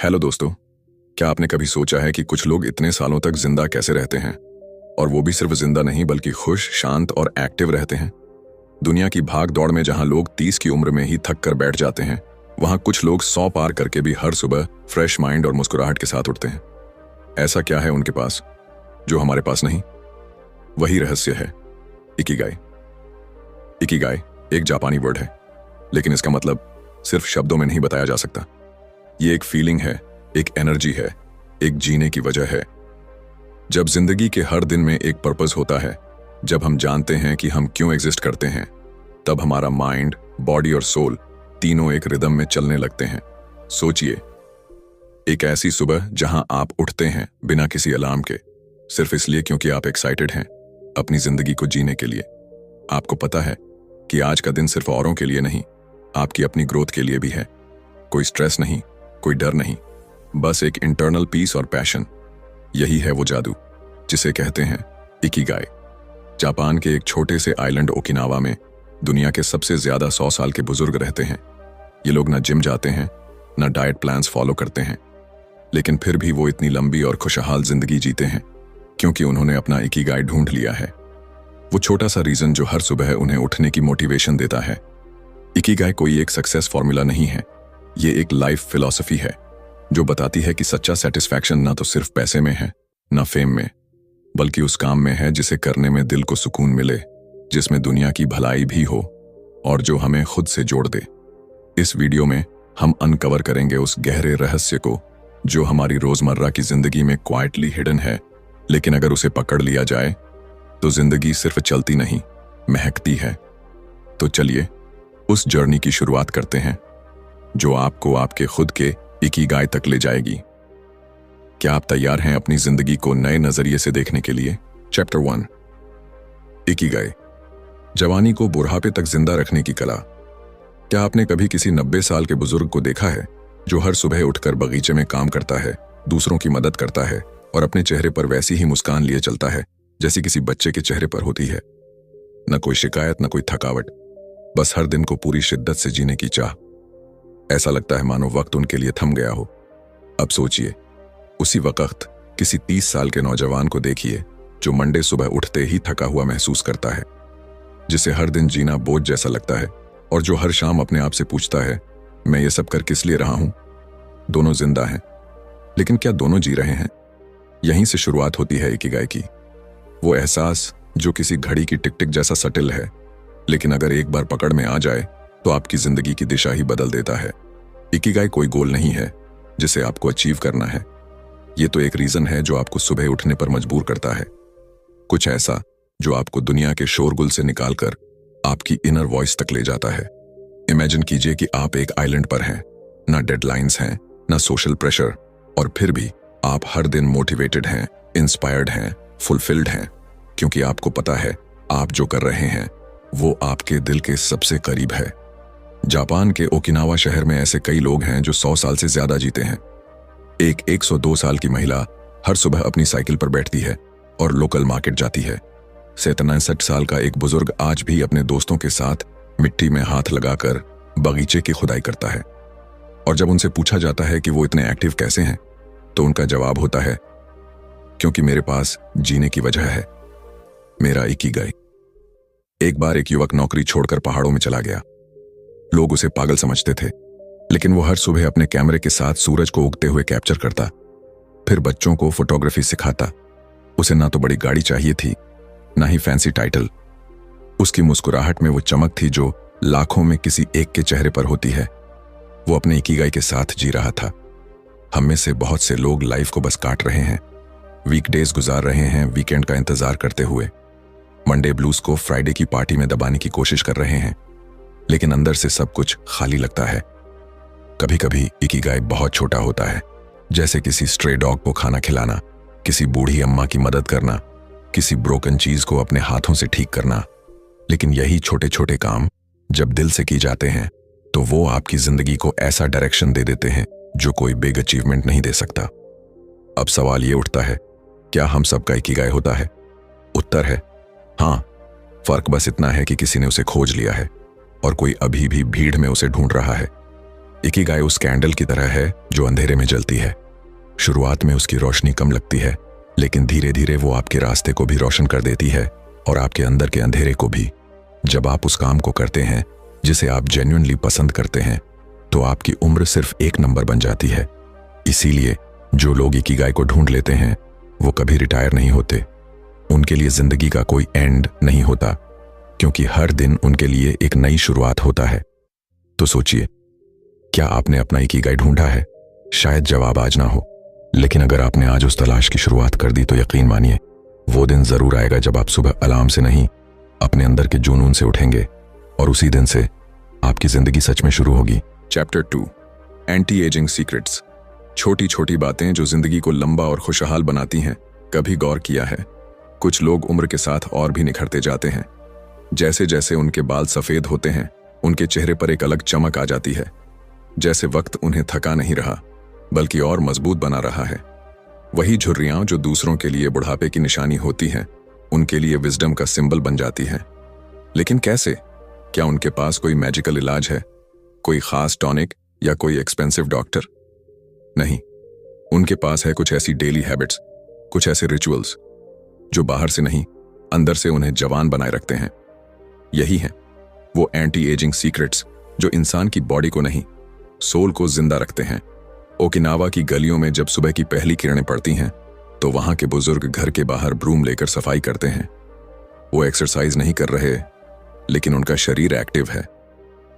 Hello दोस्तों, क्या आपने कभी सोचा है कि कुछ लोग इतने सालों तक जिंदा कैसे रहते हैं? और वो भी सिर्फ जिंदा नहीं बल्कि खुश, शांत और एक्टिव रहते हैं। दुनिया की भाग दौड़ में जहां लोग 30 की उम्र में ही थक कर बैठ जाते हैं, वहां कुछ लोग 100 पार करके भी हर सुबह फ्रेश माइंड और मुस्कुराहट के साथ उठते हैं। ऐसा क्या है उनके पास जो हमारे पास नहीं? वही रहस्य है इकिगाई। इकिगाई एक जापानी वर्ड है, लेकिन इसका मतलब सिर्फ शब्दों में नहीं बताया जा सकता। ये एक फीलिंग है, एक एनर्जी है, एक जीने की वजह है। जब जिंदगी के हर दिन में एक पर्पस होता है, जब हम जानते हैं कि हम क्यों एग्जिस्ट करते हैं, तब हमारा माइंड, बॉडी और सोल तीनों एक रिदम में चलने लगते हैं। सोचिए, एक ऐसी सुबह जहां आप उठते हैं बिना किसी अलार्म के, सिर्फ इसलिए क्योंकि आप एक्साइटेड हैं अपनी जिंदगी को जीने के लिए। आपको पता है कि आज का दिन सिर्फ औरों के लिए नहीं, आपकी अपनी ग्रोथ के लिए भी है। कोई स्ट्रेस नहीं, कोई डर नहीं, बस एक इंटरनल पीस और पैशन। यही है वो जादू जिसे कहते हैं इकिगाई। जापान के एक छोटे से आइलैंड ओकिनावा में दुनिया के सबसे ज्यादा 100 साल के बुजुर्ग रहते हैं। ये लोग ना जिम जाते हैं, ना डाइट प्लान्स फॉलो करते हैं, लेकिन फिर भी वो इतनी लंबी और खुशहाल जिंदगी जीते हैं क्योंकि उन्होंने अपना इकिगाई ढूंढ लिया है। वो छोटा सा रीजन जो हर सुबह उन्हें उठने की मोटिवेशन देता है। इकिगाई कोई एक सक्सेस फॉर्मूला नहीं है, ये एक लाइफ फिलॉसफी है जो बताती है कि सच्चा सेटिस्फैक्शन ना तो सिर्फ पैसे में है, ना फेम में, बल्कि उस काम में है जिसे करने में दिल को सुकून मिले, जिसमें दुनिया की भलाई भी हो और जो हमें खुद से जोड़ दे। इस वीडियो में हम अनकवर करेंगे उस गहरे रहस्य को जो हमारी रोजमर्रा की जिंदगी में क्वाइटली हिडन है, लेकिन अगर उसे पकड़ लिया जाए तो जिंदगी सिर्फ चलती नहीं, महकती है। तो चलिए उस जर्नी की शुरुआत करते हैं जो आपको आपके खुद के इकिगाई तक ले जाएगी। क्या आप तैयार हैं अपनी जिंदगी को नए नजरिए से देखने के लिए? चैप्टर 1, इकिगाई, जवानी को बुढ़ापे तक जिंदा रखने की कला। क्या आपने कभी किसी 90 साल के बुजुर्ग को देखा है जो हर सुबह उठकर बगीचे में काम करता है, दूसरों की मदद करता है और अपने चेहरे पर वैसी ही मुस्कान लिए चलता है जैसी किसी बच्चे के चेहरे पर होती है? न कोई शिकायत, न कोई थकावट, बस हर दिन को पूरी शिद्दत से जीने की चाह। ऐसा लगता है मानो वक्त उनके लिए थम गया हो। अब सोचिए, उसी वक्त किसी 30 साल के नौजवान को देखिए जो मंडे सुबह उठते ही थका हुआ महसूस करता है, जिसे हर दिन जीना बोझ जैसा लगता है और जो हर शाम अपने आप से पूछता है, मैं ये सब कर किस लिए रहा हूं? दोनों जिंदा हैं, लेकिन क्या दोनों जी रहे हैं? यहीं से शुरुआत होती है इकिगाई की। वो एहसास जो किसी घड़ी की टिक टिक जैसा सटिल है, लेकिन अगर एक बार पकड़ में आ जाए तो आपकी जिंदगी की दिशा ही बदल देता है। इकिगाई कोई गोल नहीं है जिसे आपको अचीव करना है, ये तो एक रीजन है जो आपको सुबह उठने पर मजबूर करता है। कुछ ऐसा जो आपको दुनिया के शोरगुल से निकालकर आपकी इनर वॉइस तक ले जाता है। इमेजिन कीजिए कि आप एक आइलैंड पर हैं, ना डेडलाइंस हैं, ना सोशल प्रेशर, और फिर भी आप हर दिन मोटिवेटेड हैं, इंस्पायर्ड हैं, फुलफिल्ड हैं, क्योंकि आपको पता है आप जो कर रहे हैं वो आपके दिल के सबसे करीब है। जापान के ओकिनावा शहर में ऐसे कई लोग हैं जो 100 साल से ज्यादा जीते हैं। एक 102 साल की महिला हर सुबह अपनी साइकिल पर बैठती है और लोकल मार्केट जाती है। 67 साल का एक बुजुर्ग आज भी अपने दोस्तों के साथ मिट्टी में हाथ लगाकर बगीचे की खुदाई करता है। और जब उनसे पूछा जाता है कि वो इतने एक्टिव कैसे हैं, तो उनका जवाब होता है, क्योंकि मेरे पास जीने की वजह है, मेरा इकिगाई। एक बार एक युवक नौकरी छोड़कर पहाड़ों में चला गया। लोग उसे पागल समझते थे, लेकिन वो हर सुबह अपने कैमरे के साथ सूरज को उगते हुए कैप्चर करता, फिर बच्चों को फोटोग्राफी सिखाता। उसे ना तो बड़ी गाड़ी चाहिए थी, ना ही फैंसी टाइटल। उसकी मुस्कुराहट में वो चमक थी जो लाखों में किसी एक के चेहरे पर होती है। वो अपने इकिगाई के साथ जी रहा था। हम में से बहुत से लोग लाइफ को बस काट रहे हैं, वीकडेज गुजार रहे हैं वीकेंड का इंतजार करते हुए, मंडे ब्लूज को फ्राइडे की पार्टी में दबाने की कोशिश कर रहे हैं, लेकिन अंदर से सब कुछ खाली लगता है। कभी कभी इकिगाई बहुत छोटा होता है, जैसे किसी स्ट्रे डॉग को खाना खिलाना, किसी बूढ़ी अम्मा की मदद करना, किसी ब्रोकन चीज को अपने हाथों से ठीक करना। लेकिन यही छोटे छोटे काम जब दिल से की जाते हैं तो वो आपकी जिंदगी को ऐसा डायरेक्शन दे देते हैं जो कोई बिग अचीवमेंट नहीं दे सकता। अब सवाल ये उठता है, क्या हम सबका इकिगाई होता है? उत्तर है हाँ, फर्क बस इतना है कि किसी ने उसे खोज लिया है और कोई अभी भी भीड़ में उसे ढूंढ रहा है। इकिगाई उस कैंडल की तरह है जो अंधेरे में जलती है। शुरुआत में उसकी रोशनी कम लगती है, लेकिन धीरे धीरे वो आपके रास्ते को भी रोशन कर देती है और आपके अंदर के अंधेरे को भी। जब आप उस काम को करते हैं जिसे आप जेन्युइनली पसंद करते हैं, तो आपकी उम्र सिर्फ एक नंबर बन जाती है। इसीलिए जो लोग इकिगाई को ढूंढ लेते हैं वो कभी रिटायर नहीं होते। उनके लिए जिंदगी का कोई एंड नहीं होता, क्योंकि हर दिन उनके लिए एक नई शुरुआत होता है। तो सोचिए, क्या आपने अपना इकिगाई ढूंढा है? शायद जवाब आज ना हो, लेकिन अगर आपने आज उस तलाश की शुरुआत कर दी तो यकीन मानिए वो दिन जरूर आएगा जब आप सुबह अलार्म से नहीं, अपने अंदर के जुनून से उठेंगे, और उसी दिन से आपकी जिंदगी सच में शुरू होगी। Chapter 2, anti ageing secrets. छोटी छोटी बातें जो जिंदगी को लंबा और खुशहाल बनाती हैं। कभी गौर किया है, कुछ लोग उम्र के साथ और भी निखरते जाते हैं। जैसे जैसे उनके बाल सफेद होते हैं, उनके चेहरे पर एक अलग चमक आ जाती है, जैसे वक्त उन्हें थका नहीं रहा बल्कि और मजबूत बना रहा है। वही झुर्रियां जो दूसरों के लिए बुढ़ापे की निशानी होती हैं, उनके लिए विजडम का सिंबल बन जाती हैं। लेकिन कैसे? क्या उनके पास कोई मैजिकल इलाज है, कोई खास टॉनिक या कोई एक्सपेंसिव डॉक्टर? नहीं, उनके पास है कुछ ऐसी डेली हैबिट्स, कुछ ऐसे रिचुअल्स जो बाहर से नहीं, अंदर से उन्हें जवान बनाए रखते हैं। यही हैं वो एंटी एजिंग सीक्रेट्स जो इंसान की बॉडी को नहीं, सोल को जिंदा रखते हैं। ओकिनावा की गलियों में जब सुबह की पहली किरणें पड़ती हैं, तो वहां के बुजुर्ग घर के बाहर ब्रूम लेकर सफाई करते हैं। वो एक्सरसाइज नहीं कर रहे, लेकिन उनका शरीर एक्टिव है।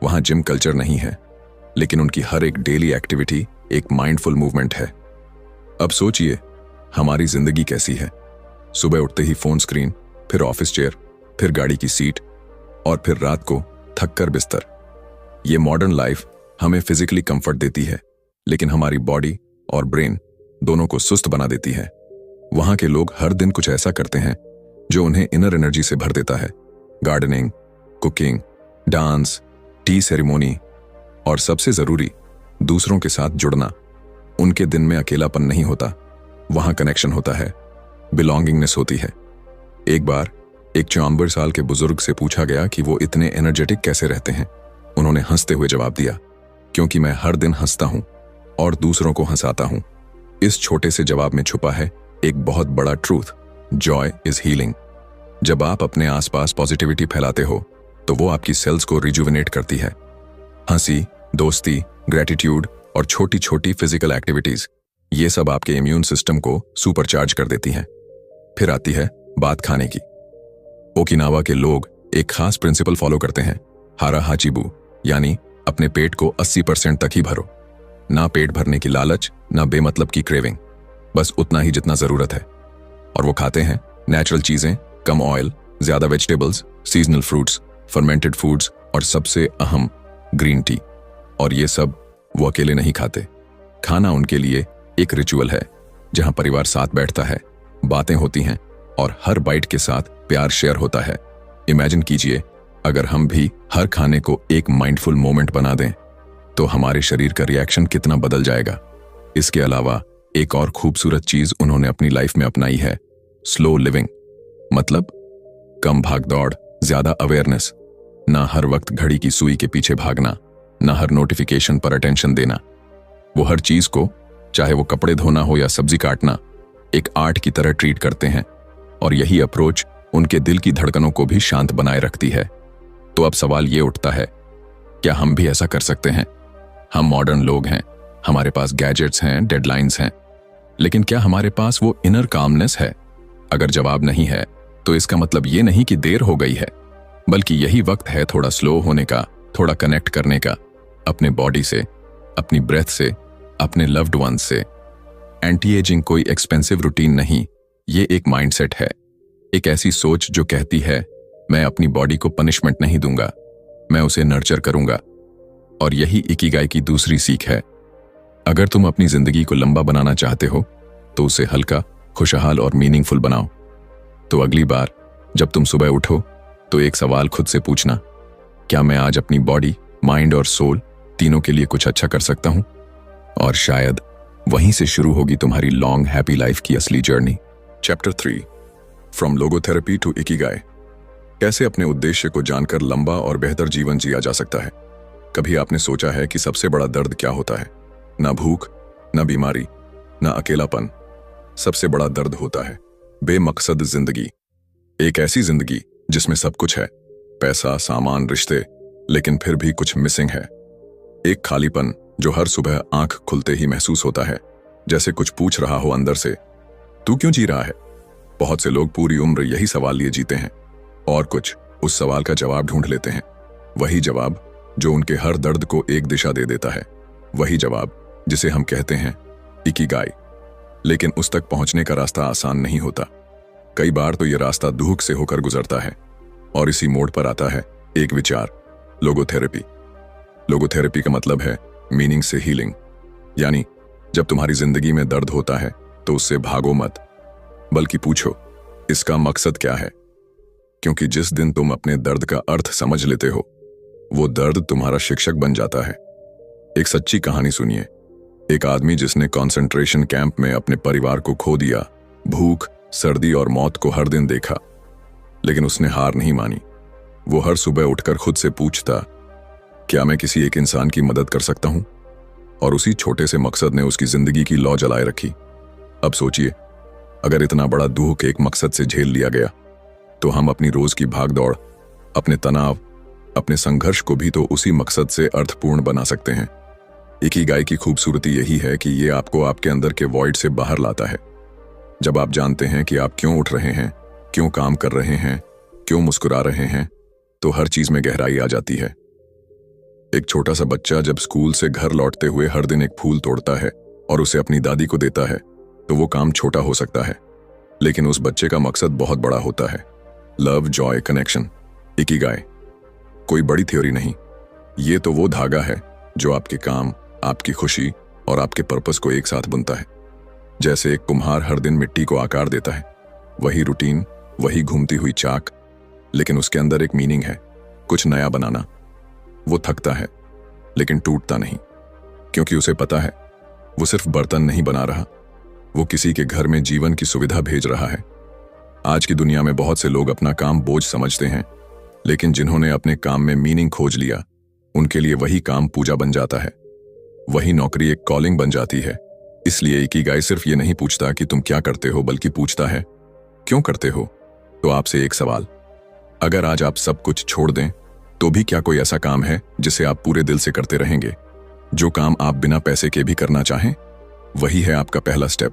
वहां जिम कल्चर नहीं है, लेकिन उनकी हर एक डेली एक्टिविटी एक माइंडफुल मूवमेंट है। अब सोचिए, हमारी जिंदगी कैसी है? सुबह उठते ही फोन स्क्रीन, फिर ऑफिस चेयर, फिर गाड़ी की सीट, और फिर रात को थककर बिस्तर। ये मॉडर्न लाइफ हमें फिजिकली कंफर्ट देती है, लेकिन हमारी बॉडी और ब्रेन दोनों को सुस्त बना देती है। वहां के लोग हर दिन कुछ ऐसा करते हैं जो उन्हें इनर एनर्जी से भर देता है। Gardening, cooking, dance, T ceremony, और सबसे जरूरी, दूसरों के साथ जुड़ना। उनके दिन में अकेलापन नहीं होता, वहां कनेक्शन होता है, बिलोंगिंगनेस होती है। एक बार एक 94 साल के बुजुर्ग से पूछा गया कि वो इतने एनर्जेटिक कैसे रहते हैं। उन्होंने हंसते हुए जवाब दिया, क्योंकि मैं हर दिन हंसता हूं और दूसरों को हंसाता हूं। इस छोटे से जवाब में छुपा है एक बहुत बड़ा ट्रूथ, जॉय इज हीलिंग। जब आप अपने आसपास पॉजिटिविटी फैलाते हो, तो वो आपकी सेल्स को रिजुविनेट करती है। हंसी, दोस्ती, ग्रेटिट्यूड और छोटी छोटी फिजिकल एक्टिविटीज, ये सब आपके इम्यून सिस्टम को सुपरचार्ज कर देती हैं। फिर आती है बात खाने की। ओकिनावा के लोग एक खास प्रिंसिपल फॉलो करते हैं, हारा हाचिबू, यानी अपने पेट को 80% तक ही भरो। ना पेट भरने की लालच, ना बेमतलब की क्रेविंग, बस उतना ही जितना जरूरत है। और वो खाते हैं नेचुरल चीजें, कम ऑयल, ज्यादा vegetables, seasonal fruits, fermented foods और सबसे अहम ग्रीन टी। और ये सब वो अकेले नहीं खाते। खाना उनके लिए एक रिचुअल है, जहां परिवार साथ बैठता है, बातें होती हैं और हर बाइट के साथ प्यार शेयर होता है। इमेजिन कीजिए, अगर हम भी हर खाने को एक माइंडफुल मोमेंट बना दें, तो हमारे शरीर का रिएक्शन कितना बदल जाएगा। इसके अलावा एक और खूबसूरत चीज उन्होंने अपनी लाइफ में अपनाई है, स्लो लिविंग। मतलब कम भागदौड़, ज्यादा अवेयरनेस, ना हर वक्त घड़ी की सुई के पीछे भागना, ना हर नोटिफिकेशन पर अटेंशन देना। वो हर चीज को, चाहे वो कपड़े धोना हो या सब्जी काटना, एक आर्ट की तरह ट्रीट करते हैं। और यही अप्रोच उनके दिल की धड़कनों को भी शांत बनाए रखती है। तो अब सवाल ये उठता है, क्या हम भी ऐसा कर सकते हैं? हम मॉडर्न लोग हैं, हमारे पास गैजेट्स हैं, डेडलाइंस हैं, लेकिन क्या हमारे पास वो इनर कामनेस है? अगर जवाब नहीं है, तो इसका मतलब ये नहीं कि देर हो गई है, बल्कि यही वक्त है थोड़ा स्लो होने का, थोड़ा कनेक्ट करने का, अपने बॉडी से, अपनी ब्रेथ से, अपने लव्ड वंस से। एंटी एजिंग कोई एक्सपेंसिव रूटीन नहीं, ये एक माइंडसेट है, एक ऐसी सोच जो कहती है, मैं अपनी बॉडी को पनिशमेंट नहीं दूंगा, मैं उसे नर्चर करूंगा। और यही इकिगाई की दूसरी सीख है। अगर तुम अपनी जिंदगी को लंबा बनाना चाहते हो, तो उसे हल्का, खुशहाल और मीनिंगफुल बनाओ। तो अगली बार जब तुम सुबह उठो, तो एक सवाल खुद से पूछना, क्या मैं आज अपनी बॉडी, माइंड और सोल तीनों के लिए कुछ अच्छा कर सकता हूं? और शायद वहीं से शुरू होगी तुम्हारी लॉन्ग हैप्पी लाइफ की असली journey. Chapter 3, from logotherapy to ikigai. कैसे अपने उद्देश्य को जानकर लंबा और बेहतर जीवन जिया जा सकता है। कभी आपने सोचा है कि सबसे बड़ा दर्द क्या होता है? ना भूख, ना बीमारी, ना अकेलापन। सबसे बड़ा दर्द होता है बेमकसद जिंदगी। एक ऐसी जिंदगी जिसमें सब कुछ है, पैसा, सामान, रिश्ते, लेकिन फिर भी कुछ मिसिंग है। एक खालीपन जो हर सुबह आंख खुलते ही महसूस होता है, जैसे कुछ पूछ रहा हो अंदर से, तू क्यों जी रहा है? बहुत से लोग पूरी उम्र यही सवाल लिए जीते हैं और कुछ उस सवाल का जवाब ढूंढ लेते हैं। वही जवाब जो उनके हर दर्द को एक दिशा दे देता है, वही जवाब जिसे हम कहते हैं इकिगाई। लेकिन उस तक पहुंचने का रास्ता आसान नहीं होता। कई बार तो यह रास्ता दुख से होकर गुजरता है और इसी मोड़ पर आता है एक विचार, लोगोथेरेपी। लोगोथेरेपी का मतलब है मीनिंग से हीलिंग। यानी जब तुम्हारी जिंदगी में दर्द होता है तो उससे भागो मत, बल्कि पूछो इसका मकसद क्या है। क्योंकि जिस दिन तुम अपने दर्द का अर्थ समझ लेते हो, वो दर्द तुम्हारा शिक्षक बन जाता है। एक सच्ची कहानी सुनिए। एक आदमी जिसने कंसंट्रेशन कैंप में अपने परिवार को खो दिया, भूख, सर्दी और मौत को हर दिन देखा, लेकिन उसने हार नहीं मानी। वो हर सुबह उठकर खुद से पूछता, क्या मैं किसी एक इंसान की मदद कर सकता हूं? और उसी छोटे से मकसद ने उसकी जिंदगी की लौ जलाए रखी। अब सोचिए, अगर इतना बड़ा दुख एक मकसद से झेल लिया गया, तो हम अपनी रोज की भागदौड़, अपने तनाव, अपने संघर्ष को भी तो उसी मकसद से अर्थपूर्ण बना सकते हैं। इकिगाई की खूबसूरती यही है कि ये आपको आपके अंदर के वॉइड से बाहर लाता है। जब आप जानते हैं कि आप क्यों उठ रहे हैं, क्यों काम कर रहे हैं, क्यों मुस्कुरा रहे हैं, तो हर चीज में गहराई आ जाती है। एक छोटा सा बच्चा जब स्कूल से घर लौटते हुए हर दिन एक फूल तोड़ता है और उसे अपनी दादी को देता है, तो वो काम छोटा हो सकता है, लेकिन उस बच्चे का मकसद बहुत बड़ा होता है। Love, Joy, connection, Ikigai. कोई बड़ी थ्योरी नहीं, ये तो वो धागा है जो आपके काम, आपकी खुशी और आपके पर्पस को एक साथ बुनता है। जैसे एक कुम्हार हर दिन मिट्टी को आकार देता है, वही रूटीन, वही घूमती हुई चाक, लेकिन उसके अंदर एक मीनिंग है, कुछ नया बनाना। वो थकता है लेकिन टूटता नहीं, क्योंकि उसे पता है वो सिर्फ बर्तन नहीं बना रहा, वो किसी के घर में जीवन की सुविधा भेज रहा है। आज की दुनिया में बहुत से लोग अपना काम बोझ समझते हैं, लेकिन जिन्होंने अपने काम में मीनिंग खोज लिया, उनके लिए वही काम पूजा बन जाता है। वही नौकरी एक कॉलिंग बन जाती है। इसलिए इकिगाई सिर्फ ये नहीं पूछता कि तुम क्या करते हो, बल्कि पूछता है क्यों करते हो। तो आपसे एक सवाल, अगर आज आप सब कुछ छोड़ दें, तो भी क्या कोई ऐसा काम है जिसे आप पूरे दिल से करते रहेंगे? जो काम आप बिना पैसे के भी करना चाहें, वही है आपका पहला स्टेप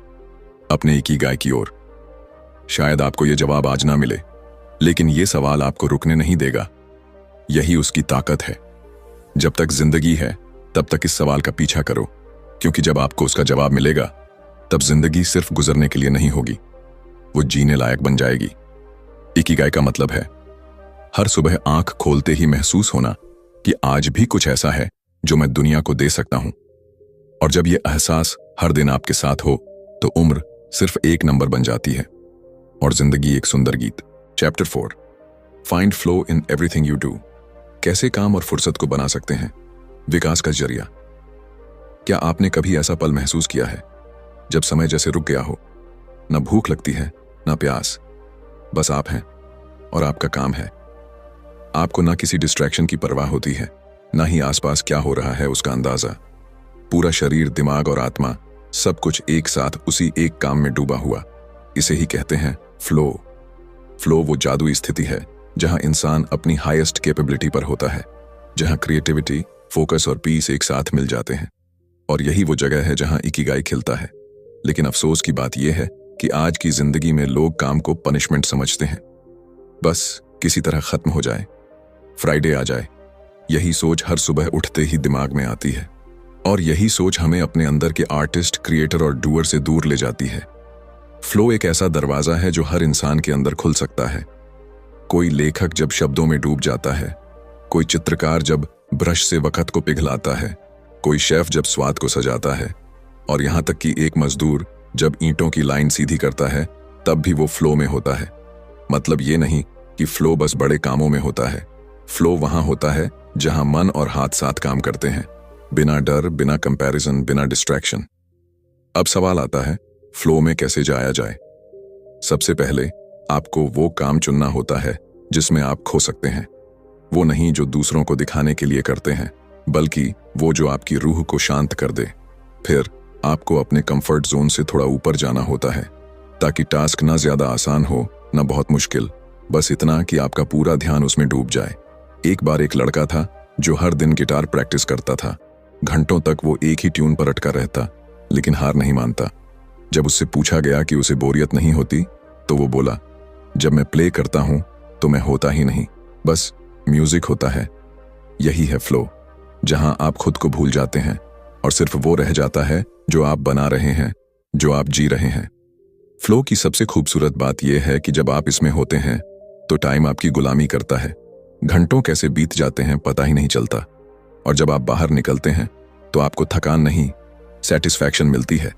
अपने इकिगाई की ओर। शायद आपको यह जवाब आज ना मिले, लेकिन यह सवाल आपको रुकने नहीं देगा। यही उसकी ताकत है। जब तक जिंदगी है, तब तक इस सवाल का पीछा करो, क्योंकि जब आपको उसका जवाब मिलेगा, तब जिंदगी सिर्फ गुजरने के लिए नहीं होगी, वो जीने लायक बन जाएगी। इकिगाई का मतलब है हर सुबह आंख खोलते ही महसूस होना कि आज भी कुछ ऐसा है जो मैं दुनिया को दे सकता हूं। और जब यह एहसास हर दिन आपके साथ हो, तो उम्र सिर्फ एक नंबर बन जाती है और जिंदगी एक सुंदर गीत। Chapter 4, find flow in everything you do. कैसे काम और फुर्सत को बना सकते हैं विकास का जरिया। क्या आपने कभी ऐसा पल महसूस किया है जब समय जैसे रुक गया हो? न भूख लगती है, न प्यास, बस आप हैं और आपका काम है। आपको ना किसी डिस्ट्रैक्शन की परवाह होती है, ना ही आसपास क्या हो रहा है उसका अंदाजा। पूरा शरीर, दिमाग और आत्मा, सब कुछ एक साथ उसी एक काम में डूबा हुआ। इसे ही कहते हैं फ्लो। फ्लो वो जादुई स्थिति है जहां इंसान अपनी हाईएस्ट कैपेबिलिटी पर होता है, जहां क्रिएटिविटी, फोकस और पीस एक साथ मिल जाते हैं। और यही वो जगह है जहां इकिगाई खिलता है। लेकिन अफसोस की बात यह है कि आज की जिंदगी में लोग काम को पनिशमेंट समझते हैं। बस किसी तरह खत्म हो जाए, फ्राइडे आ जाए, यही सोच हर सुबह उठते ही दिमाग में आती है। और यही सोच हमें अपने अंदर के आर्टिस्ट, क्रिएटर और डूअर से दूर ले जाती है। फ्लो एक ऐसा दरवाजा है जो हर इंसान के अंदर खुल सकता है। कोई लेखक जब शब्दों में डूब जाता है, कोई चित्रकार जब ब्रश से वक्त को पिघलाता है, कोई शेफ जब स्वाद को सजाता है, और यहां तक कि एक मजदूर जब ईंटों की लाइन सीधी करता है, तब भी वो फ्लो में होता है। मतलब ये नहीं कि फ्लो बस बड़े कामों में होता है। फ्लो वहां होता है जहां मन और हाथ साथ काम करते हैं, बिना डर, बिना कंपैरिजन, बिना डिस्ट्रैक्शन। अब सवाल आता है, फ्लो में कैसे जाया जाए? सबसे पहले आपको वो काम चुनना होता है जिसमें आप खो सकते हैं। वो नहीं जो दूसरों को दिखाने के लिए करते हैं, बल्कि वो जो आपकी रूह को शांत कर दे। फिर आपको अपने कंफर्ट जोन से थोड़ा ऊपर जाना होता है, ताकि टास्क ना ज्यादा आसान हो ना बहुत मुश्किल, बस इतना कि आपका पूरा ध्यान उसमें डूब जाए। एक बार एक लड़का था जो हर दिन गिटार प्रैक्टिस करता था। घंटों तक वो एक ही ट्यून पर अटका रहता, लेकिन हार नहीं मानता। जब उससे पूछा गया कि उसे बोरियत नहीं होती, तो वो बोला, जब मैं प्ले करता हूं तो मैं होता ही नहीं, बस म्यूजिक होता है। यही है फ्लो, जहां आप खुद को भूल जाते हैं और सिर्फ वो रह जाता है जो आप बना रहे हैं, जो आप जी रहे हैं। फ्लो की सबसे खूबसूरत बात यह है कि जब आप इसमें होते हैं तो टाइम आपकी गुलामी करता है। घंटों कैसे बीत जाते हैं पता ही नहीं चलता, और जब आप बाहर निकलते हैं तो आपको थकान नहीं, सेटिस्फैक्शन मिलती है।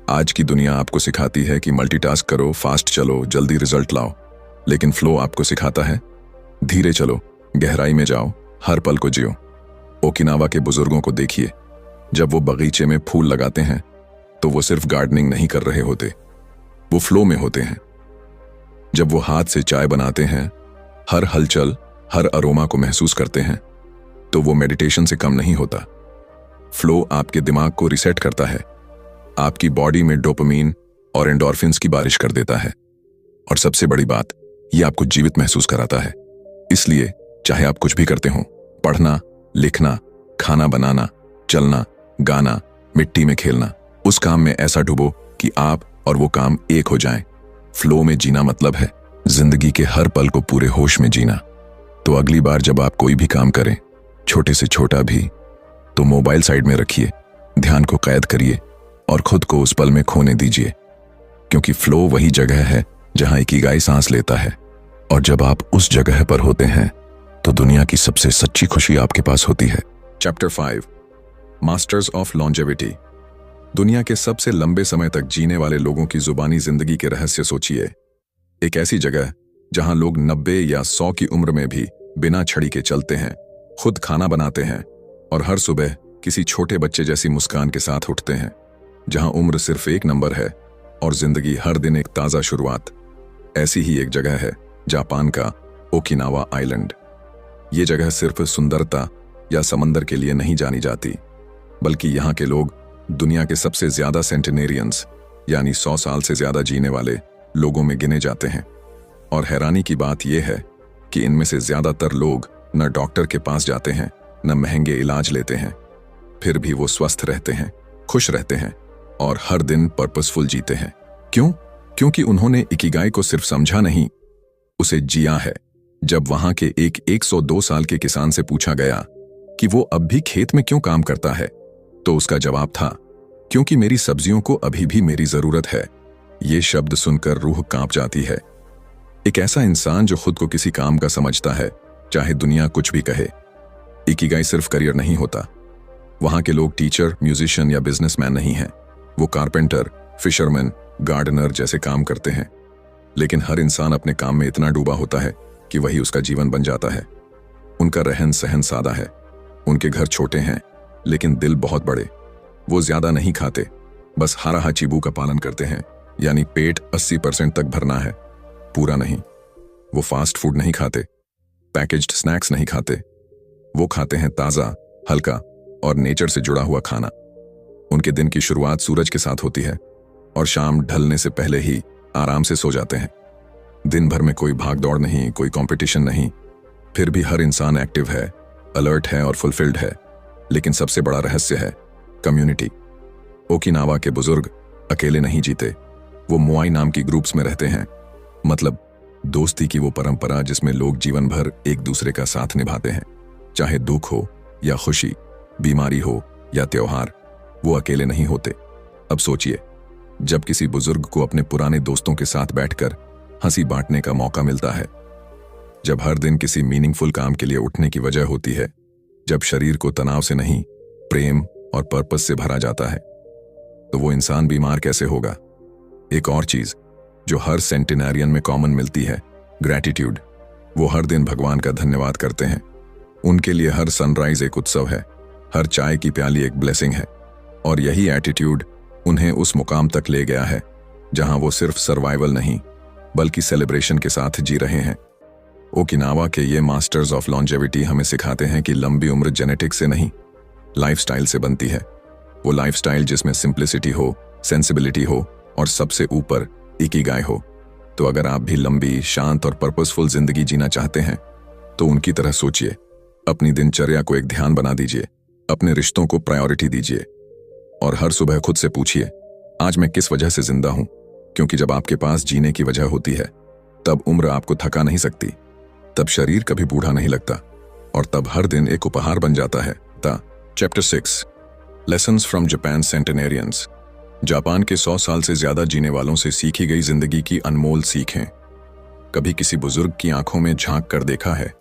आज की दुनिया आपको सिखाती है कि मल्टीटास्क करो, फास्ट चलो, जल्दी रिजल्ट लाओ, लेकिन फ्लो आपको सिखाता है धीरे चलो, गहराई में जाओ, हर पल को जियो। ओकिनावा के बुजुर्गों को देखिए, जब वो बगीचे में फूल लगाते हैं तो वो सिर्फ गार्डनिंग नहीं कर रहे होते, वो फ्लो में होते हैं। जब वो हाथ से चाय बनाते हैं, हर हलचल, हर अरोमा को महसूस करते हैं, तो वो मेडिटेशन से कम नहीं होता। फ्लो आपके दिमाग को रिसेट करता है, आपकी बॉडी में डोपामीन और एंडोर्फिन्स की बारिश कर देता है, और सबसे बड़ी बात, ये आपको जीवित महसूस कराता है। इसलिए चाहे आप कुछ भी करते हो, पढ़ना, लिखना, खाना बनाना, चलना, गाना, मिट्टी में खेलना, उस काम में ऐसा डूबो कि आप और वो काम एक हो जाएं। फ्लो में जीना मतलब है जिंदगी के हर पल को पूरे होश में जीना। तो अगली बार जब आप कोई भी काम करें, छोटे से छोटा भी, तो मोबाइल साइड में रखिए, ध्यान को कैद करिए और खुद को उस पल में खोने दीजिए, क्योंकि फ्लो वही जगह है जहां इकिगाई सांस लेता है, और जब आप उस जगह पर होते हैं तो दुनिया की सबसे सच्ची खुशी आपके पास होती है। Chapter 5, masters of longevity. दुनिया के सबसे लंबे समय तक जीने वाले लोगों की जुबानी जिंदगी के रहस्य सोचिए। एक ऐसी जगह जहां लोग 90 या 100 की उम्र में भी बिना छड़ी के चलते हैं, खुद खाना बनाते हैं और हर सुबह किसी छोटे बच्चे जैसी मुस्कान के साथ उठते हैं। जहां उम्र सिर्फ एक नंबर है और जिंदगी हर दिन एक ताजा शुरुआत। ऐसी ही एक जगह है जापान का ओकिनावा आइलैंड। ये जगह सिर्फ सुंदरता या समंदर के लिए नहीं जानी जाती, बल्कि यहाँ के लोग दुनिया के सबसे ज्यादा सेंटिनेरियंस यानी 100 साल से ज्यादा जीने वाले लोगों में गिने जाते हैं। और हैरानी की बात यह है कि इनमें से ज्यादातर लोग न डॉक्टर के पास जाते हैं, न महंगे इलाज लेते हैं, फिर भी वो स्वस्थ रहते हैं, खुश रहते हैं और हर दिन पर्पसफुल जीते हैं। क्यों? क्योंकि उन्होंने इकिगाई को सिर्फ समझा नहीं, उसे जिया है। जब वहां के एक 102 साल के किसान से पूछा गया कि वो अब भी खेत में क्यों काम करता है, तो उसका जवाब था, क्योंकि मेरी सब्जियों को अभी भी मेरी जरूरत है। ये शब्द सुनकर रूह कांप जाती है। एक ऐसा इंसान जो खुद को किसी काम का समझता है, चाहे दुनिया कुछ भी कहे। इकिगाई सिर्फ करियर नहीं होता। वहां के लोग टीचर, म्यूजिशियन या बिजनेसमैन नहीं हैं। वो कारपेंटर, फिशरमैन, गार्डनर जैसे काम करते हैं, लेकिन हर इंसान अपने काम में इतना डूबा होता है कि वही उसका जीवन बन जाता है। उनका रहन सहन सादा है, उनके घर छोटे हैं लेकिन दिल बहुत बड़े। वो ज्यादा नहीं खाते, बस हारा चीबू का पालन करते हैं, यानी पेट 80% तक भरना है, पूरा नहीं। वो फास्ट फूड नहीं खाते, पैकेज्ड स्नैक्स नहीं खाते। वो खाते हैं ताजा, हल्का और नेचर से जुड़ा हुआ खाना। उनके दिन की शुरुआत सूरज के साथ होती है और शाम ढलने से पहले ही आराम से सो जाते हैं। दिन भर में कोई भाग दौड़ नहीं, कोई कंपटीशन नहीं, फिर भी हर इंसान एक्टिव है, अलर्ट है और फुलफिल्ड है। लेकिन सबसे बड़ा रहस्य है कम्युनिटी। ओकिनावा के बुजुर्ग अकेले नहीं जीते, वो मोआई नाम की ग्रुप्स में रहते हैं। मतलब दोस्ती की वो परंपरा जिसमें लोग जीवन भर एक दूसरे का साथ निभाते हैं, चाहे दुख हो या खुशी, बीमारी हो या त्योहार, वो अकेले नहीं होते। अब सोचिए, जब किसी बुजुर्ग को अपने पुराने दोस्तों के साथ बैठकर हंसी बांटने का मौका मिलता है, जब हर दिन किसी मीनिंगफुल काम के लिए उठने की वजह होती है, जब शरीर को तनाव से नहीं प्रेम और पर्पस से भरा जाता है, तो वो इंसान बीमार कैसे होगा। एक और चीज जो हर सेंटिनरियन में कॉमन मिलती है, ग्रैटिट्यूड। वो हर दिन भगवान का धन्यवाद करते हैं। उनके लिए हर सनराइज एक उत्सव है, हर चाय की प्याली एक ब्लेसिंग है। और यही एटीट्यूड उन्हें उस मुकाम तक ले गया है जहां वो सिर्फ सर्वाइवल नहीं बल्कि सेलिब्रेशन के साथ जी रहे हैं। ओकिनावा के ये मास्टर्स ऑफ लॉन्जेविटी हमें सिखाते हैं कि लंबी उम्र जेनेटिक्स से नहीं लाइफस्टाइल से बनती है। वो लाइफस्टाइल जिसमें सिंप्लिसिटी हो, सेंसिबिलिटी हो और सबसे ऊपर इकिगाई हो। तो अगर आप भी लंबी, शांत और पर्पसफुल जिंदगी जीना चाहते हैं तो उनकी तरह सोचिए। अपनी दिनचर्या को एक ध्यान बना दीजिए, अपने रिश्तों को प्रायोरिटी दीजिए और हर सुबह खुद से पूछिए, आज मैं किस वजह से जिंदा हूं? क्योंकि जब आपके पास जीने की वजह होती है तब उम्र आपको थका नहीं सकती, तब शरीर कभी बूढ़ा नहीं लगता और तब हर दिन एक उपहार बन जाता है। Chapter 6 lessons from Japan centenarians. Japan के 100 साल से ज्यादा जीने वालों से सीखी गई जिंदगी की अनमोल सीखें। कभी किसी बुजुर्ग की आंखों में झांक कर देखा है?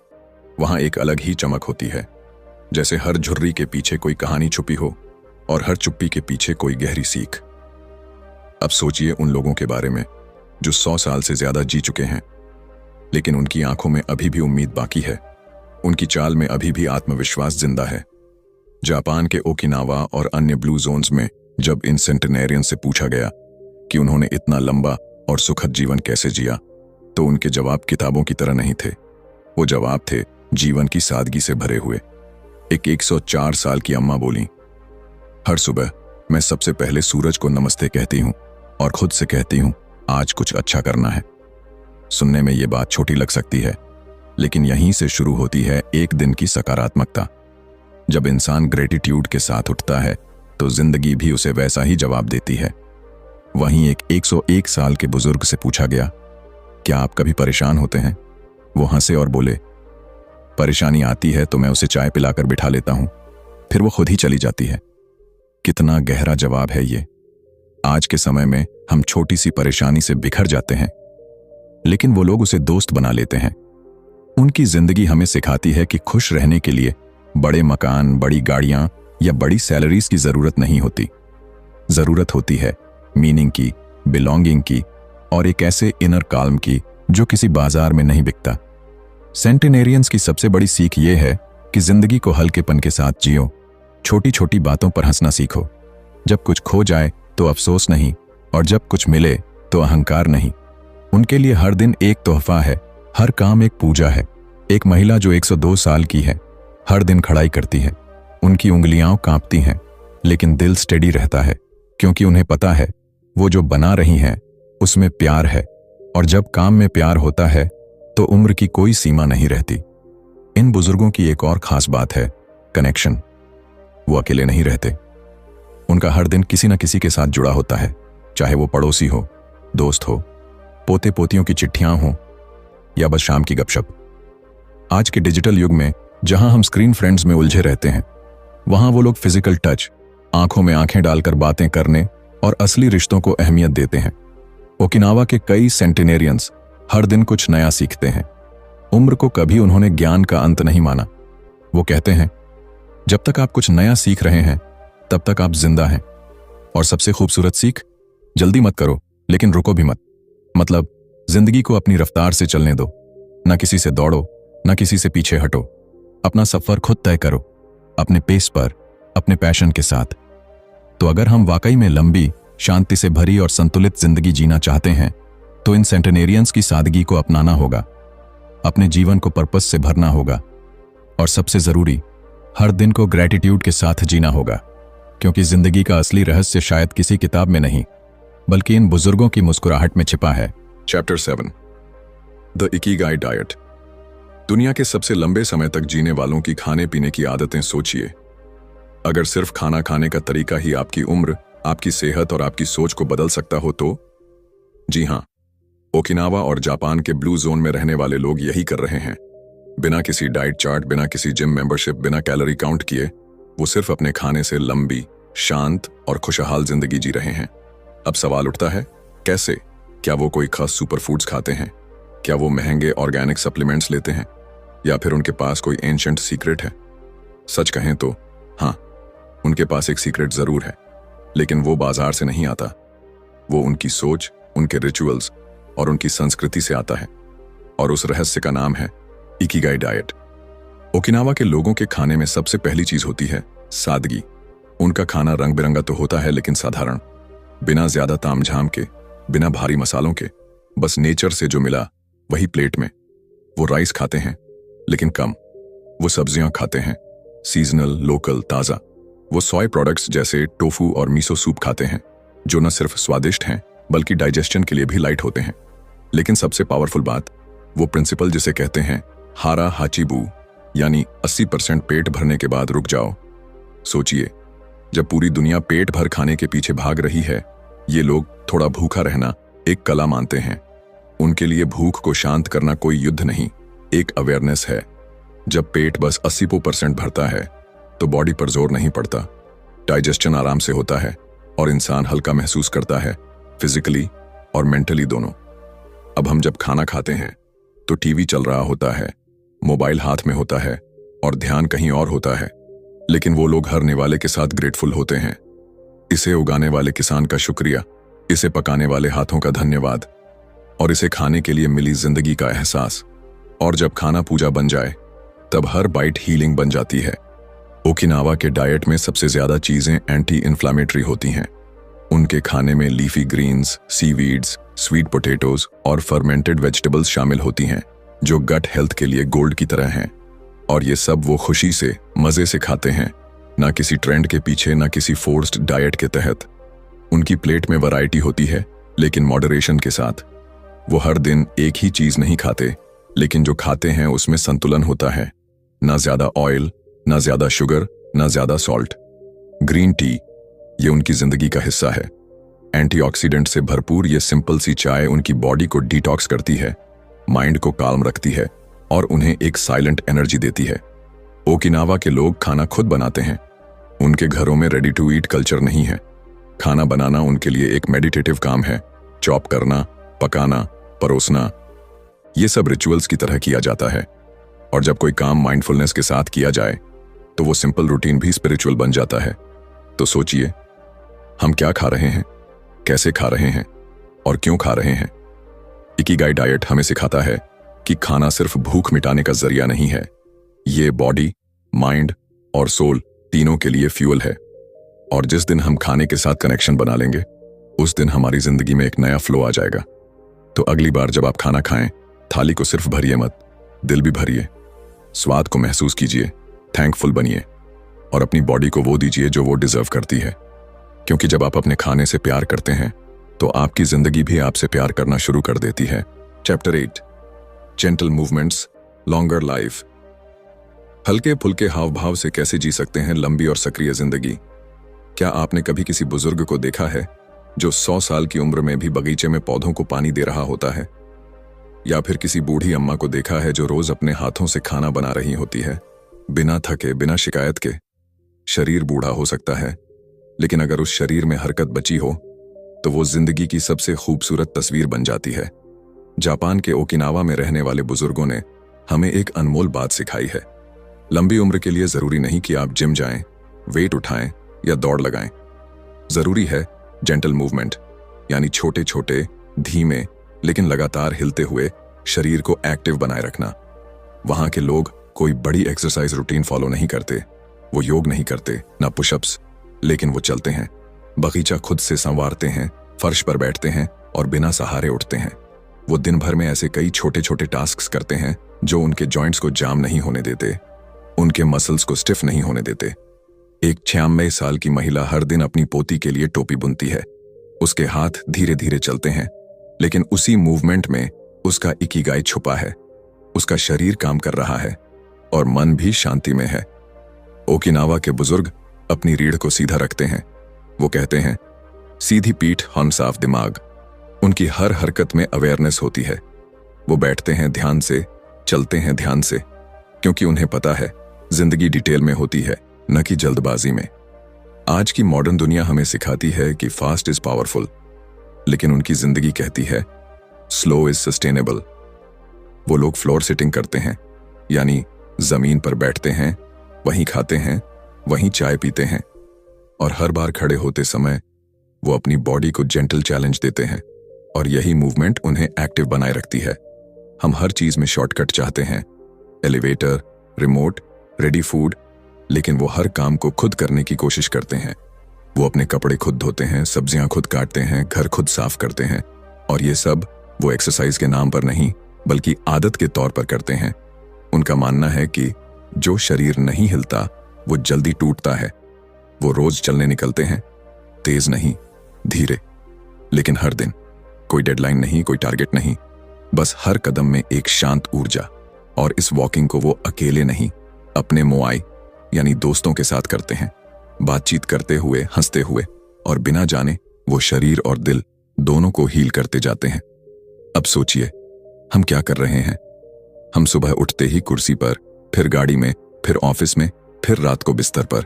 वहां एक अलग ही चमक होती है, जैसे हर झुर्री के पीछे कोई कहानी छुपी हो और हर चुप्पी के पीछे कोई गहरी सीख। अब सोचिए उन लोगों के बारे में जो 100 साल से ज्यादा जी चुके हैं, लेकिन उनकी आंखों में अभी भी उम्मीद बाकी है, उनकी चाल में अभी भी आत्मविश्वास जिंदा है। जापान के ओकिनावा और अन्य ब्लू जोन्स में जब इन सेंटेनेरियन से पूछा गया कि उन्होंने इतना लंबा और सुखद जीवन कैसे जिया, तो उनके जवाब किताबों की तरह नहीं थे। वो जवाब थे जीवन की सादगी से भरे हुए। एक 104 साल की अम्मा बोली, हर सुबह मैं सबसे पहले सूरज को नमस्ते कहती हूँ और खुद से कहती हूँ आज कुछ अच्छा करना है। सुनने में ये बात छोटी लग सकती है, लेकिन यहीं से शुरू होती है एक दिन की सकारात्मकता। जब इंसान ग्रेटिट्यूड के साथ उठता है तो जिंदगी भी उसे वैसा ही जवाब देती है। वहीं एक 101 साल के बुजुर्ग से पूछा गया, क्या आप कभी परेशान होते हैं? वो हंसे और बोले, परेशानी आती है तो मैं उसे चाय पिलाकर बिठा लेता हूं, फिर वो खुद ही चली जाती है। कितना गहरा जवाब है ये। आज के समय में हम छोटी सी परेशानी से बिखर जाते हैं, लेकिन वो लोग उसे दोस्त बना लेते हैं। उनकी जिंदगी हमें सिखाती है कि खुश रहने के लिए बड़े मकान, बड़ी गाड़ियां या बड़ी सैलरीज की जरूरत नहीं होती। जरूरत होती है मीनिंग की, बिलोंगिंग की और एक ऐसे इनर काल्म की जो किसी बाजार में नहीं बिकता। सेंटेनेरियंस की सबसे बड़ी सीख ये है कि जिंदगी को हल्केपन के साथ जियो, छोटी छोटी बातों पर हंसना सीखो। जब कुछ खो जाए तो अफसोस नहीं और जब कुछ मिले तो अहंकार नहीं। उनके लिए हर दिन एक तोहफा है, हर काम एक पूजा है। एक महिला जो 102 साल की है हर दिन खड़ाई करती है। उनकी उंगलियां कांपती हैं, लेकिन दिल स्टेडी रहता है, क्योंकि उन्हें पता है वो जो बना रही हैं उसमें प्यार है, और जब काम में प्यार होता है तो उम्र की कोई सीमा नहीं रहती। इन बुजुर्गों की एक और खास बात है कनेक्शन। वो अकेले नहीं रहते, उनका हर दिन किसी न किसी के साथ जुड़ा होता है, चाहे वो पड़ोसी हो, दोस्त हो, पोते पोतियों की चिट्ठियां हो या बस शाम की गपशप। आज के डिजिटल युग में जहां हम स्क्रीन फ्रेंड्स में उलझे रहते हैं, वहां वो लोग फिजिकल टच, आंखों में आंखें डालकर बातें करने और असली रिश्तों को अहमियत देते हैं। ओकिनावा के कई सेंटेनेरियंस हर दिन कुछ नया सीखते हैं। उम्र को कभी उन्होंने ज्ञान का अंत नहीं माना। वो कहते हैं, जब तक आप कुछ नया सीख रहे हैं तब तक आप जिंदा हैं। और सबसे खूबसूरत सीख, जल्दी मत करो लेकिन रुको भी मत। मतलब जिंदगी को अपनी रफ्तार से चलने दो, ना किसी से दौड़ो, ना किसी से पीछे हटो। अपना सफर खुद तय करो, अपने पेस पर, अपने पैशन के साथ। तो अगर हम वाकई में लंबी, शांति से भरी और संतुलित जिंदगी जीना चाहते हैं तो इन सेंटेनेरियंस की सादगी को अपनाना होगा, अपने जीवन को पर्पस से भरना होगा और सबसे जरूरी, हर दिन को ग्रेटिट्यूड के साथ जीना होगा, क्योंकि जिंदगी का असली रहस्य शायद किसी किताब में नहीं बल्कि इन बुजुर्गों की मुस्कुराहट में छिपा है। Chapter 7 the Ikigai diet. दुनिया के सबसे लंबे समय तक जीने वालों की खाने पीने की आदतें सोचिए। अगर सिर्फ खाना खाने का तरीका ही आपकी उम्र, आपकी सेहत और आपकी सोच को बदल सकता हो तो? जी हां, ओकिनावा और जापान के ब्लू जोन में रहने वाले लोग यही कर रहे हैं। बिना किसी डाइट चार्ट, बिना किसी जिम मेंबरशिप, बिना कैलोरी काउंट किए वो सिर्फ अपने खाने से लंबी, शांत और खुशहाल जिंदगी जी रहे हैं। अब सवाल उठता है, कैसे? क्या वो कोई खास सुपर फूड्स खाते हैं? क्या वो महंगे ऑर्गेनिक सप्लीमेंट्स लेते हैं? या फिर उनके पास कोई एंशिएंट सीक्रेट है? सच कहें तो हाँ, उनके पास एक सीक्रेट जरूर है, लेकिन वो बाजार से नहीं आता। वो उनकी सोच, उनके रिचुअल्स और उनकी संस्कृति से आता है, और उस रहस्य का नाम है इकिगाई डाइट। ओकिनावा के लोगों के खाने में सबसे पहली चीज होती है सादगी। उनका खाना रंग बिरंगा तो होता है, लेकिन साधारण, बिना ज्यादा तामझाम के, बिना भारी मसालों के, बस नेचर से जो मिला वही प्लेट में। वो राइस खाते हैं लेकिन कम। वो सब्जियां खाते हैं, सीजनल, लोकल, ताजा। वो सोय प्रोडक्ट्स जैसे टोफू और मीसो सूप खाते हैं, जो न सिर्फ स्वादिष्ट हैं बल्कि डाइजेशन के लिए भी लाइट होते हैं। लेकिन सबसे पावरफुल बात, वो प्रिंसिपल जिसे कहते हैं हारा हाचीबू, यानी 80% पेट भरने के बाद रुक जाओ। सोचिए, जब पूरी दुनिया पेट भर खाने के पीछे भाग रही है, ये लोग थोड़ा भूखा रहना एक कला मानते हैं। उनके लिए भूख को शांत करना कोई युद्ध नहीं, एक अवेयरनेस है। जब पेट बस 80% भरता है तो बॉडी पर जोर नहीं पड़ता, डाइजेशन आराम से होता है और इंसान हल्का महसूस करता है, फिजिकली और मेंटली दोनों। अब हम जब खाना खाते हैं तो टीवी चल रहा होता है, मोबाइल हाथ में होता है और ध्यान कहीं और होता है। लेकिन वो लोग हर निवाले के साथ ग्रेटफुल होते हैं। इसे उगाने वाले किसान का शुक्रिया, इसे पकाने वाले हाथों का धन्यवाद और इसे खाने के लिए मिली जिंदगी का एहसास। और जब खाना पूजा बन जाए तब हर बाइट हीलिंग बन जाती है। ओकिनावा के डाइट में सबसे ज्यादा चीजें एंटी इन्फ्लामेटरी होती हैं। उनके खाने में leafy greens, seaweeds, sweet potatoes और फर्मेंटेड वेजिटेबल्स शामिल होती हैं, जो गट हेल्थ के लिए गोल्ड की तरह हैं। और ये सब वो खुशी से, मजे से खाते हैं, ना किसी ट्रेंड के पीछे, ना किसी फोर्स्ड डाइट के तहत। उनकी प्लेट में वैरायटी होती है, लेकिन मॉडरेशन के साथ। वो हर दिन एक ही चीज नहीं खाते, लेकिन जो खाते हैं उसमें संतुलन होता है। ना ज्यादा ऑयल, ना ज्यादा शुगर, ना ज्यादा सॉल्ट। ग्रीन टी, ये उनकी जिंदगी का हिस्सा है। एंटीऑक्सीडेंट से भरपूर ये सिंपल सी चाय उनकी बॉडी को डिटॉक्स करती है, माइंड को काल्म रखती है और उन्हें एक साइलेंट एनर्जी देती है। ओकिनावा के लोग खाना खुद बनाते हैं। उनके घरों में रेडी टू ईट कल्चर नहीं है। खाना बनाना उनके लिए एक मेडिटेटिव काम है। चॉप करना, पकाना, परोसना, ये सब रिचुअल्स की तरह किया जाता है। और जब कोई काम माइंडफुलनेस के साथ किया जाए तो वो सिंपल रूटीन भी स्पिरिचुअल बन जाता है। तो सोचिए, हम क्या खा रहे हैं, कैसे खा रहे हैं और क्यों खा रहे हैं। इकिगाई डाइट हमें सिखाता है कि खाना सिर्फ भूख मिटाने का जरिया नहीं है, ये बॉडी, माइंड और सोल तीनों के लिए फ्यूल है। और जिस दिन हम खाने के साथ कनेक्शन बना लेंगे, उस दिन हमारी जिंदगी में एक नया फ्लो आ जाएगा। तो अगली बार जब आप खाना खाएं, थाली को सिर्फ भरिए मत, दिल भी भरिए। स्वाद को महसूस कीजिए, थैंकफुल बनिए और अपनी बॉडी को वो दीजिए जो वो डिजर्व करती है। क्योंकि जब आप अपने खाने से प्यार करते हैं तो आपकी जिंदगी भी आपसे प्यार करना शुरू कर देती है। Chapter 8, gentle movements, longer life. हल्के फुल्के हाव भाव से कैसे जी सकते हैं लंबी और सक्रिय जिंदगी। क्या आपने कभी किसी बुजुर्ग को देखा है जो 100 साल की उम्र में भी बगीचे में पौधों को पानी दे रहा होता है? या फिर किसी बूढ़ी अम्मा को देखा है जो रोज अपने हाथों से खाना बना रही होती है, बिना थके, बिना शिकायत के? शरीर बूढ़ा हो सकता है, लेकिन अगर उस शरीर में हरकत बची हो तो वो जिंदगी की सबसे खूबसूरत तस्वीर बन जाती है। जापान के ओकिनावा में रहने वाले बुजुर्गों ने हमें एक अनमोल बात सिखाई है। लंबी उम्र के लिए जरूरी नहीं कि आप जिम जाएं, वेट उठाएं या दौड़ लगाएं। जरूरी है जेंटल मूवमेंट, यानी छोटे छोटे, धीमे लेकिन लगातार हिलते हुए शरीर को एक्टिव बनाए रखना। वहां के लोग कोई बड़ी एक्सरसाइज रूटीन फॉलो नहीं करते, वो योग नहीं करते, ना पुशअप्स, लेकिन वो चलते हैं, बगीचा खुद से संवारते हैं, फर्श पर बैठते हैं और बिना सहारे उठते हैं। वो दिन भर में ऐसे कई छोटे छोटे टास्क्स करते हैं जो उनके जॉइंट्स को जाम नहीं होने देते, उनके मसल्स को स्टिफ नहीं होने देते। एक 96 साल की महिला हर दिन अपनी पोती के लिए टोपी बुनती है। उसके हाथ धीरे धीरे चलते हैं, लेकिन उसी मूवमेंट में उसका इकिगाई छुपा है। उसका शरीर काम कर रहा है और मन भी शांति में है। ओकिनावा के बुजुर्ग अपनी रीढ़ को सीधा रखते हैं। वो कहते हैं, सीधी पीठ हम साफ दिमाग। उनकी हर हरकत में अवेयरनेस होती है। वो बैठते हैं ध्यान से, चलते हैं ध्यान से, क्योंकि उन्हें पता है जिंदगी डिटेल में होती है, न कि जल्दबाजी में। आज की मॉडर्न दुनिया हमें सिखाती है कि फास्ट इज पावरफुल, लेकिन उनकी जिंदगी कहती है स्लो इज सस्टेनेबल। वो लोग फ्लोर सिटिंग करते हैं, यानी जमीन पर बैठते हैं, वहीं खाते हैं, वहीं चाय पीते हैं और हर बार खड़े होते समय वो अपनी बॉडी को जेंटल चैलेंज देते हैं। और यही मूवमेंट उन्हें एक्टिव बनाए रखती है। हम हर चीज में शॉर्टकट चाहते हैं, एलिवेटर, रिमोट, रेडी फूड, लेकिन वो हर काम को खुद करने की कोशिश करते हैं। वो अपने कपड़े खुद धोते हैं, सब्जियां खुद काटते हैं, घर खुद साफ करते हैं। और ये सब वो एक्सरसाइज के नाम पर नहीं, बल्कि आदत के तौर पर करते हैं। उनका मानना है कि जो शरीर नहीं हिलता वो जल्दी टूटता है, वो रोज चलने निकलते हैं, तेज नहीं, धीरे, लेकिन हर दिन। कोई डेडलाइन नहीं, कोई टारगेट नहीं, बस हर कदम में एक शांत ऊर्जा। और इस वॉकिंग को वो अकेले नहीं, अपने मोआई यानी दोस्तों के साथ करते हैं, बातचीत करते हुए, हंसते हुए, और बिना जाने वो शरीर और दिल दोनों को हील करते जाते हैं। अब सोचिए, हम क्या कर रहे हैं? हम सुबह उठते ही कुर्सी पर, फिर गाड़ी में, फिर ऑफिस में, फिर रात को बिस्तर पर,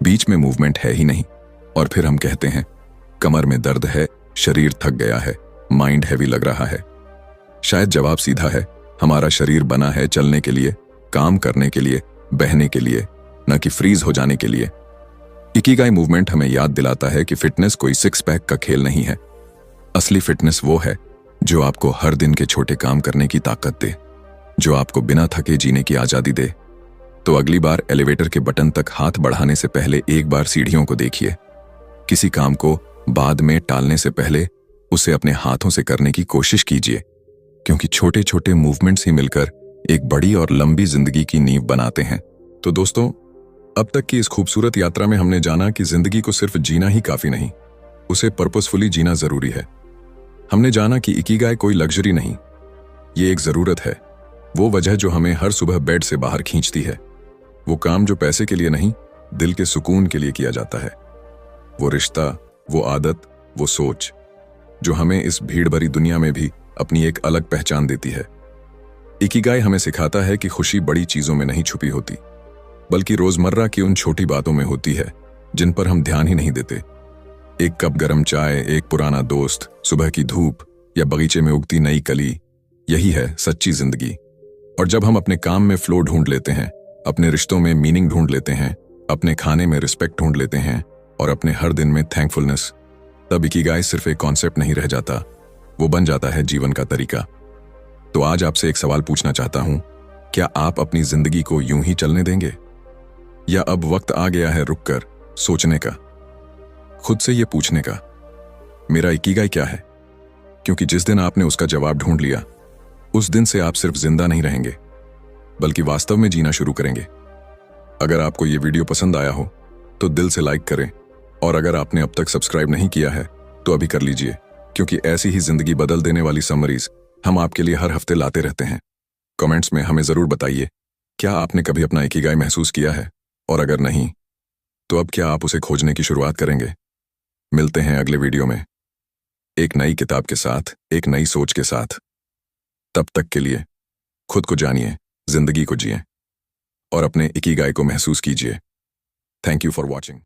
बीच में मूवमेंट है ही नहीं। और फिर हम कहते हैं कमर में दर्द है, शरीर थक गया है, माइंड हैवी लग रहा है। शायद जवाब सीधा है, हमारा शरीर बना है चलने के लिए, काम करने के लिए, बहने के लिए, न कि फ्रीज हो जाने के लिए। इकिगाई मूवमेंट हमें याद दिलाता है कि फिटनेस कोई सिक्स पैक का खेल नहीं है। असली फिटनेस वो है जो आपको हर दिन के छोटे काम करने की ताकत दे, जो आपको बिना थके जीने की आजादी दे। तो अगली बार एलिवेटर के बटन तक हाथ बढ़ाने से पहले एक बार सीढ़ियों को देखिए। किसी काम को बाद में टालने से पहले उसे अपने हाथों से करने की कोशिश कीजिए, क्योंकि छोटे छोटे मूवमेंट्स ही मिलकर एक बड़ी और लंबी जिंदगी की नींव बनाते हैं। तो दोस्तों, अब तक की इस खूबसूरत यात्रा में हमने जाना कि जिंदगी को सिर्फ जीना ही काफी नहीं, उसे पर्पसफुली जीना जरूरी है। हमने जाना कि इकिगाई कोई लग्जरी नहीं, ये एक जरूरत है, वो वजह जो हमें हर सुबह बेड से बाहर खींचती है। वो काम जो पैसे के लिए नहीं, दिल के सुकून के लिए किया जाता है। वो रिश्ता, वो आदत, वो सोच जो हमें इस भीड़ भरी दुनिया में भी अपनी एक अलग पहचान देती है। इकिगाई हमें सिखाता है कि खुशी बड़ी चीजों में नहीं छुपी होती, बल्कि रोजमर्रा की उन छोटी बातों में होती है जिन पर हम ध्यान ही नहीं देते। एक कप गरम चाय, एक पुराना दोस्त, सुबह की धूप, या बगीचे में उगती नई कली, यही है सच्ची जिंदगी। और जब हम अपने काम में फ्लो ढूंढ लेते हैं, अपने रिश्तों में मीनिंग ढूंढ लेते हैं, अपने खाने में रिस्पेक्ट ढूंढ लेते हैं, और अपने हर दिन में थैंकफुलनेस, तब इकिगाई सिर्फ एक कॉन्सेप्ट नहीं रह जाता, वो बन जाता है जीवन का तरीका। तो आज आपसे एक सवाल पूछना चाहता हूं, क्या आप अपनी जिंदगी को यूं ही चलने देंगे, या अब वक्त आ गया है रुककर सोचने का, खुद से ये पूछने का, मेरा इकिगाई क्या है? क्योंकि जिस दिन आपने उसका जवाब ढूंढ लिया, उस दिन से आप सिर्फ जिंदा नहीं रहेंगे, बल्कि वास्तव में जीना शुरू करेंगे। अगर आपको ये वीडियो पसंद आया हो तो दिल से लाइक करें, और अगर आपने अब तक सब्सक्राइब नहीं किया है तो अभी कर लीजिए, क्योंकि ऐसी ही जिंदगी बदल देने वाली समरीज हम आपके लिए हर हफ्ते लाते रहते हैं। कमेंट्स में हमें जरूर बताइए, क्या आपने कभी अपना इकिगाई महसूस किया है? और अगर नहीं, तो अब क्या आप उसे खोजने की शुरुआत करेंगे? मिलते हैं अगले वीडियो में, एक नई किताब के साथ, एक नई सोच के साथ। तब तक के लिए खुद को जानिए, जिंदगी को जिए, और अपने इकिगाई को महसूस कीजिए। Thank you for watching.